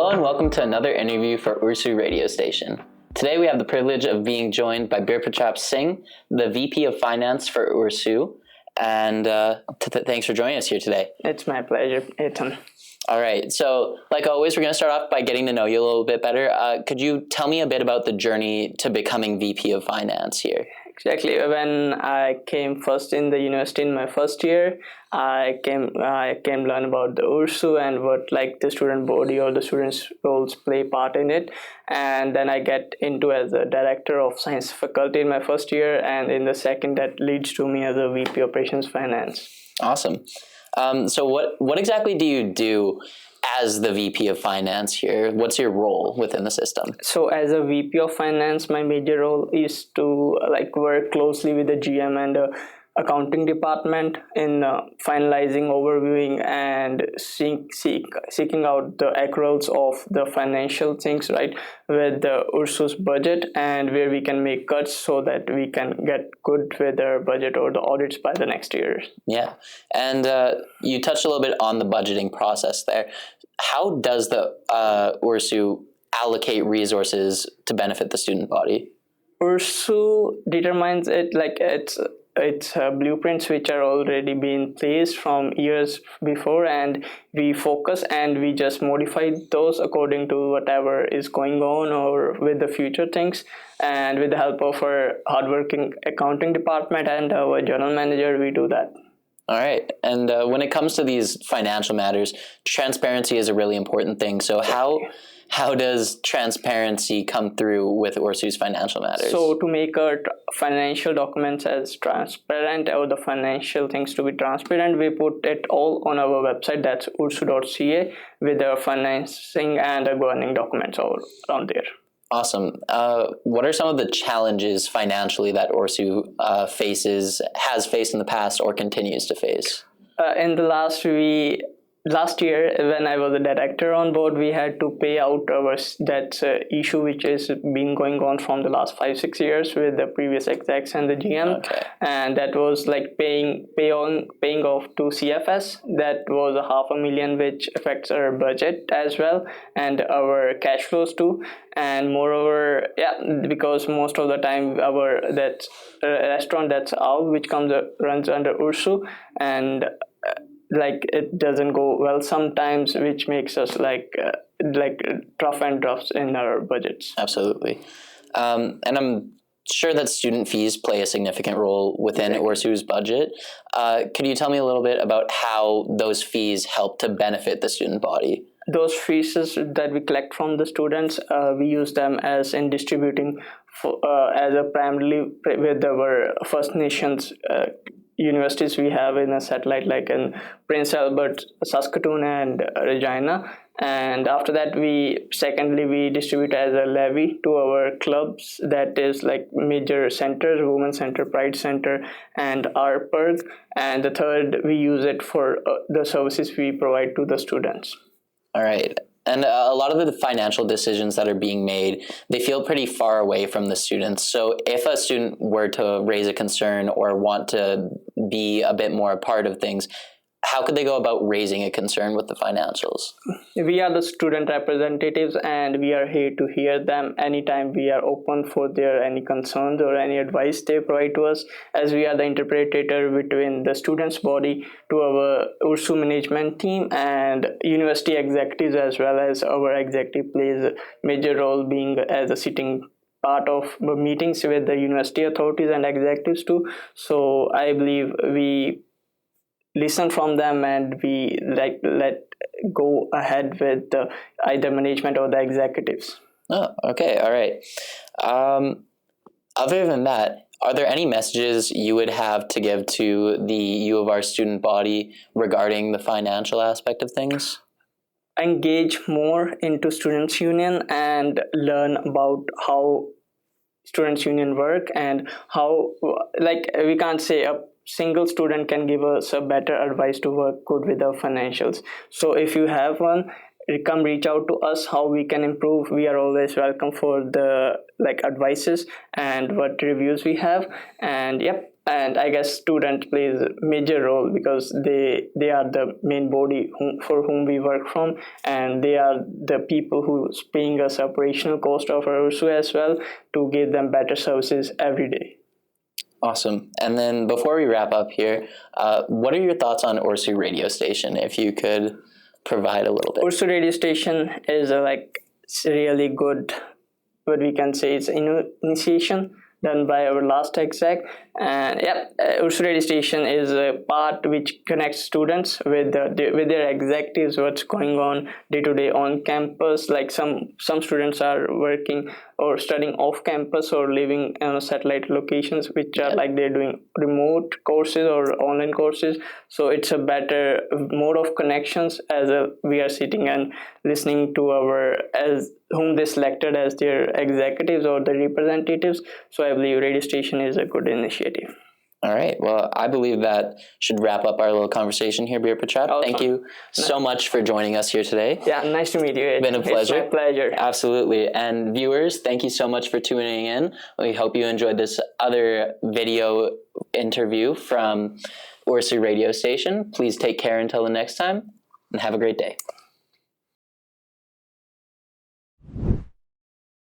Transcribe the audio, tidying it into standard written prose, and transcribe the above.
Hello and welcome to another interview for URSU radio station. Today we have the privilege of being joined by Birpartrap Singh, the VP of Finance for URSU, and thanks for joining us here today. It's my pleasure, Ethan. All right, so like always, we're going to start off by getting to know you a little bit better. Could you tell me a bit about the journey to becoming VP of Finance here? Exactly. When I came first in the university in my first year, I came learn about the URSU and what like the student body or the students' roles play part in it. And then I get into as a director of science faculty in my first year, and in the second that leads to me as a VP operations finance. Awesome. So what exactly do you do as the VP of Finance here? What's your role within the system? So as a VP of Finance, my major role is to work closely with the GM and the accounting department in finalizing, overviewing, and seeking out the accruals of the financial things, right, with the URSU's budget, and where we can make cuts so that we can get good with our budget or the audits by the next year. Yeah, and you touched a little bit on the budgeting process there. How does the URSU allocate resources to benefit the student body? URSU determines it it's blueprints which are already being placed from years before, and we focus and we just modify those according to whatever is going on or with the future things. And with the help of our hardworking accounting department and our general manager, we do that. All right. And when it comes to these financial matters, transparency is a really important thing. So how does transparency come through with URSU's financial matters? So to make our financial documents as transparent, or the financial things to be transparent, we put it all on our website, that's ursu.ca, with our financing and the governing documents all around there. Awesome. What are some of the challenges financially that URSU has faced in the past or continues to face? In the last year, when I was a director on board, we had to pay out our that issue which is been going on from the last 5-6 years with the previous execs and the GM. Okay. And that was like paying off to CFS. That was $500,000, which affects our budget as well and our cash flows too. And moreover, because most of the time that restaurant, that's all which runs under URSU, and it doesn't go well sometimes, which makes us rough and drafts in our budgets. Absolutely. And I'm sure that student fees play a significant role within URSU's budget. Could you tell me a little bit about how those fees help to benefit the student body? Those fees that we collect from the students, we use them as in distributing as a primarily with our First Nations universities we have in a satellite, like in Prince Albert, Saskatoon, and Regina. And after that, we distribute as a levy to our clubs, that is like major centers, Women's Center, Pride Center, and ARPERG. And the third, we use it for the services we provide to the students. All right. And a lot of the financial decisions that are being made, they feel pretty far away from the students. So if a student were to raise a concern or want to be a bit more a part of things, how could they go about raising a concern with the financials? We are the student representatives, and we are here to hear them anytime. We are open for their any concerns or any advice they provide to us, as we are the interpreter between the students' body to our URSU management team and university executives, as well as our executive plays a major role being as a sitting part of the meetings with the university authorities and executives too. So I believe we listen from them, and we let go ahead with either management or the executives. Oh, okay. All right. Other than that, are there any messages you would have to give to the U of R student body regarding the financial aspect of things? Engage more into Students' Union and learn about how Students' Union work, and how we can't say a single student can give us a better advice to work good with our financials. So if you have one, come reach out to us how we can improve. We are always welcome for the advices and what reviews we have. And and I guess student plays a major role because they are the main body for whom we work from, and they are the people who's paying us operational cost of our URSU as well to give them better services every day. Awesome. And then before we wrap up here, what are your thoughts on URSU radio station? If you could provide a little bit. URSU radio station is really good, what we can say it's initiation done by our last exec. And URSU radio station is a part which connects students with their executives, what's going on day to day on campus. Like some students are working or studying off campus or living in satellite locations, which are like they're doing remote courses or online courses. So it's a better mode of connections as we are sitting and listening to as whom they selected as their executives or the representatives. So I believe radio station is a good initiative. All right. Well, I believe that should wrap up our little conversation here, Birpartrap. Awesome. Thank you so much for joining us here today. Yeah, nice to meet you. It's been a pleasure. It's my pleasure. Absolutely. And viewers, thank you so much for tuning in. We hope you enjoyed this other video interview from URSU Radio Station. Please take care until the next time, and have a great day.